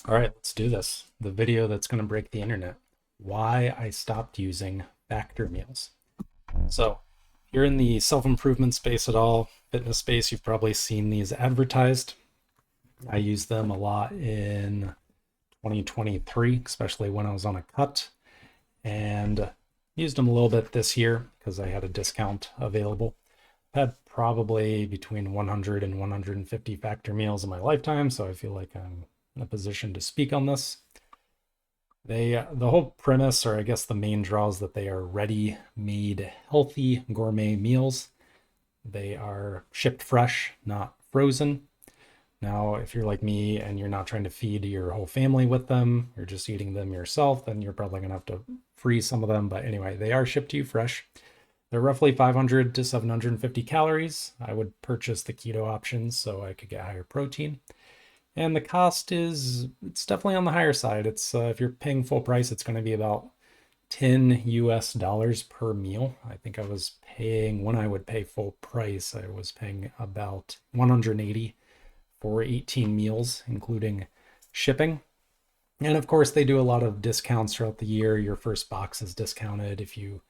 All right, let's do this. The video that's going to break the internet. Why I stopped using Factor meals. So, if you're in the self-improvement space at all, fitness space, you've probably seen these advertised. I used them a lot in 2023, especially when I was on a cut, and used them a little bit this year because I had a discount available. I've had probably between 100 and 150 Factor meals in my lifetime, so I feel like I'm in a position to speak on this. The whole premise, or I guess the main draw, is that they are ready-made, healthy gourmet meals. They are shipped fresh, not frozen. Now, if you're like me and you're not trying to feed your whole family with them, you're just eating them yourself, then you're probably gonna have to freeze some of them. But anyway, they are shipped to you fresh. They're roughly 500 to 750 calories. I would purchase the keto options so I could get higher protein. And the cost it's definitely on the higher side. It's if you're paying full price, it's going to be about 10 US dollars per meal. I think I was paying, when I would pay full price, I was paying about 180 for 18 meals, including shipping. And of course, they do a lot of discounts throughout the year. Your first box is discounted. If you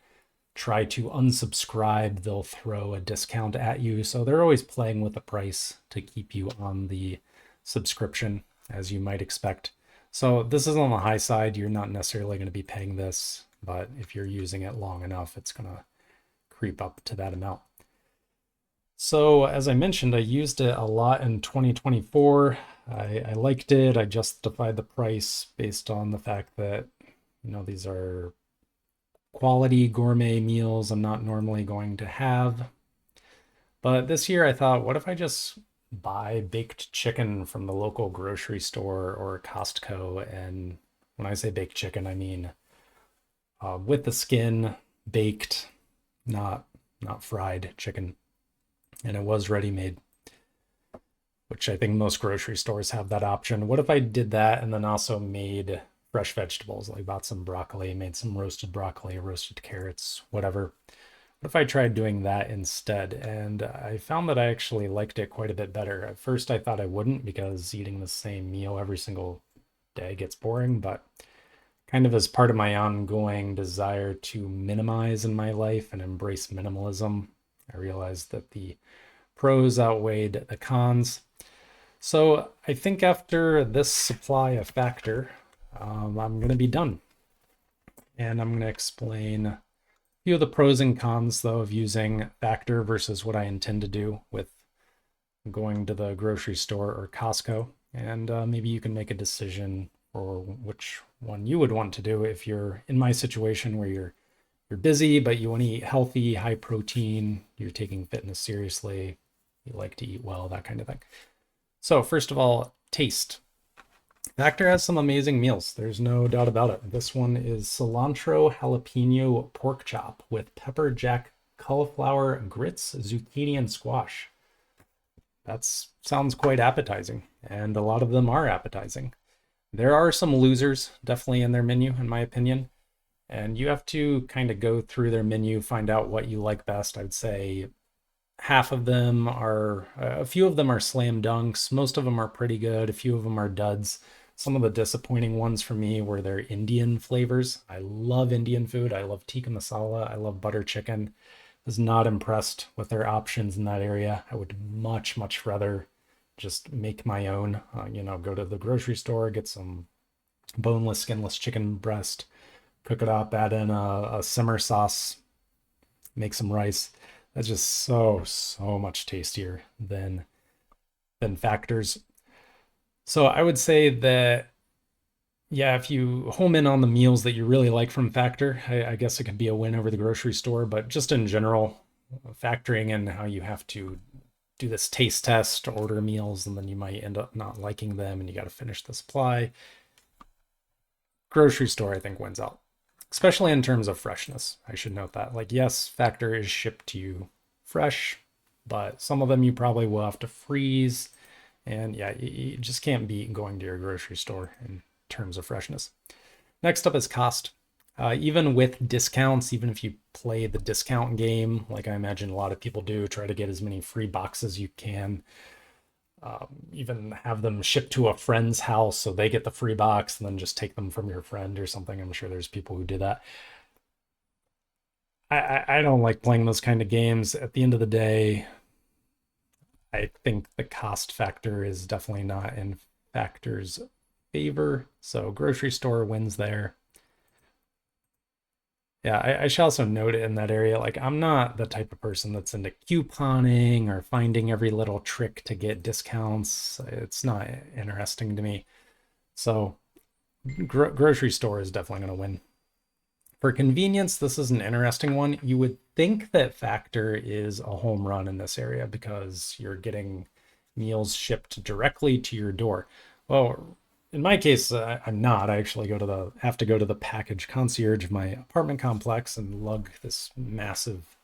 try to unsubscribe, they'll throw a discount at you. So they're always playing with the price to keep you on the subscription, as you might expect. So this is on the high side. You're not necessarily going to be paying this, but if you're using it long enough, it's going to creep up to that amount. So as I mentioned, I used it a lot in 2024. I liked it. I justified the price based on the fact that, these are quality gourmet meals I'm not normally going to have. But this year I thought, what if I just buy baked chicken from the local grocery store or Costco? And when I say baked chicken, I mean with the skin, baked, not fried chicken. And it was ready made, which I think most grocery stores have that option. What if I did that and then also made fresh vegetables? Like bought some broccoli, made some roasted broccoli, roasted carrots, whatever. What if I tried doing that instead? And I found that I actually liked it quite a bit better. At first, I thought I wouldn't because eating the same meal every single day gets boring, but kind of as part of my ongoing desire to minimize in my life and embrace minimalism, I realized that the pros outweighed the cons. So I think after this supply of Factor, I'm going to be done. And I'm going to explain a few of the pros and cons, though, of using Factor versus what I intend to do with going to the grocery store or Costco. And maybe you can make a decision for which one you would want to do if you're in my situation where you're busy, but you want to eat healthy, high protein, you're taking fitness seriously, you like to eat well, that kind of thing. So first of all, taste. Factor has some amazing meals. There's no doubt about it. This one is cilantro jalapeno pork chop with pepper jack cauliflower grits, zucchini, and squash. That sounds quite appetizing, and a lot of them are appetizing. There are some losers definitely in their menu, in my opinion, and you have to kind of go through their menu, find out what you like best. I would say half of them are, a few of them are slam dunks. Most of them are pretty good. A few of them are duds. Some of the disappointing ones for me were their Indian flavors. I love Indian food. I love tikka masala. I love butter chicken. Was not impressed with their options in that area. I would much, much rather just make my own. Go to the grocery store, get some boneless, skinless chicken breast, cook it up, add in a simmer sauce, make some rice. That's just so much tastier than Factors. So I would say that, yeah, if you home in on the meals that you really like from Factor, I guess it could be a win over the grocery store. But just in general, factoring in how you have to do this taste test, order meals, and then you might end up not liking them and you got to finish the supply. Grocery store, I think, wins out, especially in terms of freshness. I should note that. Like, yes, Factor is shipped to you fresh, but some of them you probably will have to freeze. And yeah, you just can't beat going to your grocery store in terms of freshness. Next up is cost. Even with discounts, even if you play the discount game, like I imagine a lot of people do, try to get as many free boxes you can. even have them shipped to a friend's house so they get the free box and then just take them from your friend or something. I'm sure there's people who do that. I don't like playing those kind of games. At the end of the day, I think the cost factor is definitely not in Factor's favor. So grocery store wins there. Yeah, I should also note it in that area. Like, I'm not the type of person that's into couponing or finding every little trick to get discounts. It's not interesting to me. So, grocery store is definitely going to win. For convenience, this is an interesting one. You would think that Factor is a home run in this area because you're getting meals shipped directly to your door. Well, in my case, I'm not. I actually have to go to the package concierge of my apartment complex and lug this massive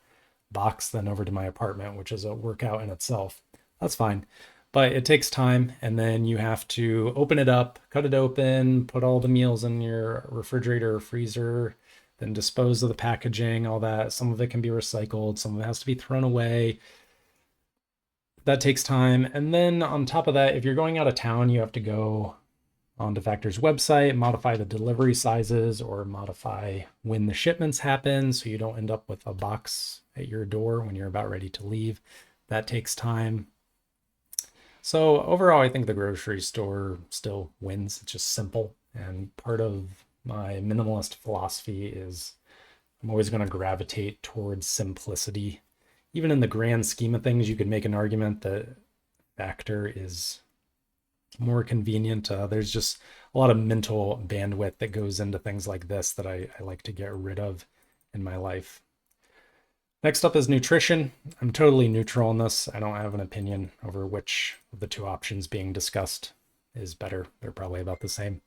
box then over to my apartment, which is a workout in itself. That's fine. But it takes time, and then you have to open it up, cut it open, put all the meals in your refrigerator or freezer, then dispose of the packaging, all that. Some of it can be recycled, some of it has to be thrown away. That takes time. And then on top of that, if you're going out of town, you have to go onto Factor's website, modify the delivery sizes or modify when the shipments happen so you don't end up with a box at your door when you're about ready to leave. That takes time. So overall, I think the grocery store still wins. It's just simple. And part of my minimalist philosophy is I'm always going to gravitate towards simplicity. Even in the grand scheme of things, you could make an argument that Factor is more convenient. There's just a lot of mental bandwidth that goes into things like this that I like to get rid of in my life. Next up is nutrition. I'm totally neutral on this. I don't have an opinion over which of the two options being discussed is better. They're probably about the same.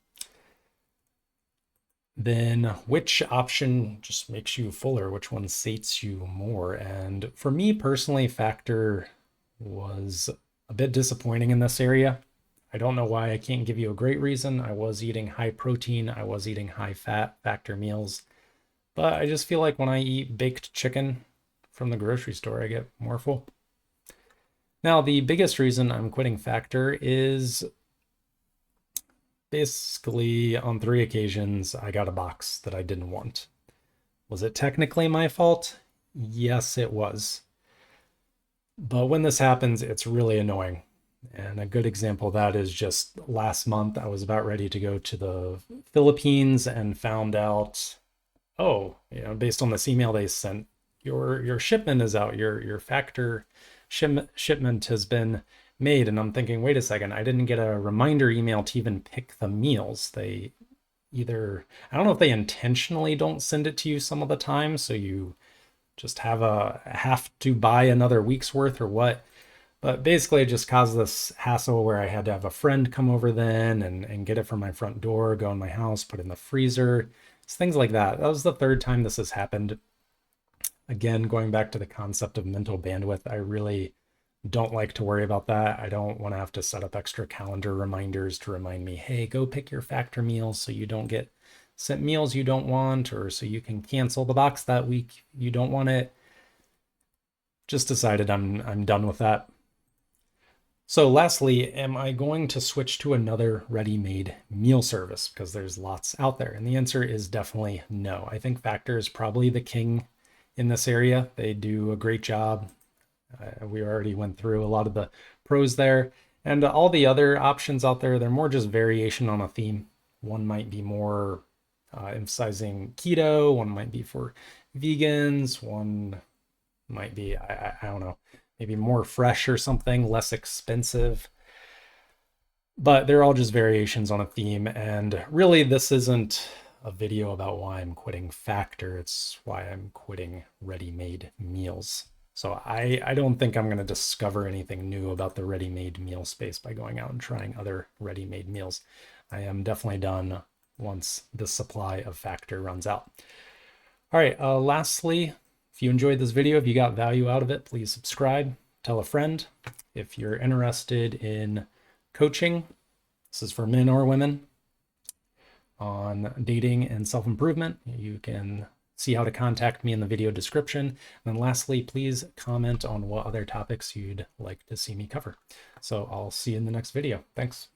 Then which option just makes you fuller? Which one sates you more? And for me personally, Factor was a bit disappointing in this area. I don't know why. I can't give you a great reason. I was eating high protein, I was eating high fat Factor meals, but I just feel like when I eat baked chicken from the grocery store, I get more full. Now, the biggest reason I'm quitting Factor is basically on 3 occasions, I got a box that I didn't want. Was it technically my fault? Yes, it was. But when this happens, it's really annoying. And a good example of that is just last month, I was about ready to go to the Philippines and found out, oh, based on this email they sent, your shipment is out, your Factor shipment has been made. And I'm thinking, wait a second, I didn't get a reminder email to even pick the meals. They either, I don't know if they intentionally don't send it to you some of the time, so you just have to buy another week's worth or what. But basically, it just caused this hassle where I had to have a friend come over then and get it from my front door, go in my house, put it in the freezer. It's things like that. That was the 3rd time this has happened. Again, going back to the concept of mental bandwidth, I really don't like to worry about that. I don't want to have to set up extra calendar reminders to remind me, hey, go pick your Factor meals so you don't get sent meals you don't want, or so you can cancel the box that week you don't want it. Just decided I'm done with that. So lastly, am I going to switch to another ready-made meal service? Because there's lots out there. And the answer is definitely no. I think Factor is probably the king in this area. They do a great job. We already went through a lot of the pros there. And all the other options out there, they're more just variation on a theme. One might be more emphasizing keto. One might be for vegans. One might be, I don't know, maybe more fresh or something, less expensive. But they're all just variations on a theme. And really, this isn't a video about why I'm quitting Factor. It's why I'm quitting ready-made meals. So I don't think I'm going to discover anything new about the ready-made meal space by going out and trying other ready-made meals. I am definitely done once the supply of Factor runs out. All right, lastly, if you enjoyed this video, if you got value out of it, please subscribe, tell a friend. If you're interested in coaching, this is for men or women, on dating and self-improvement, you can see how to contact me in the video description. And then lastly, please comment on what other topics you'd like to see me cover. So I'll see you in the next video. Thanks.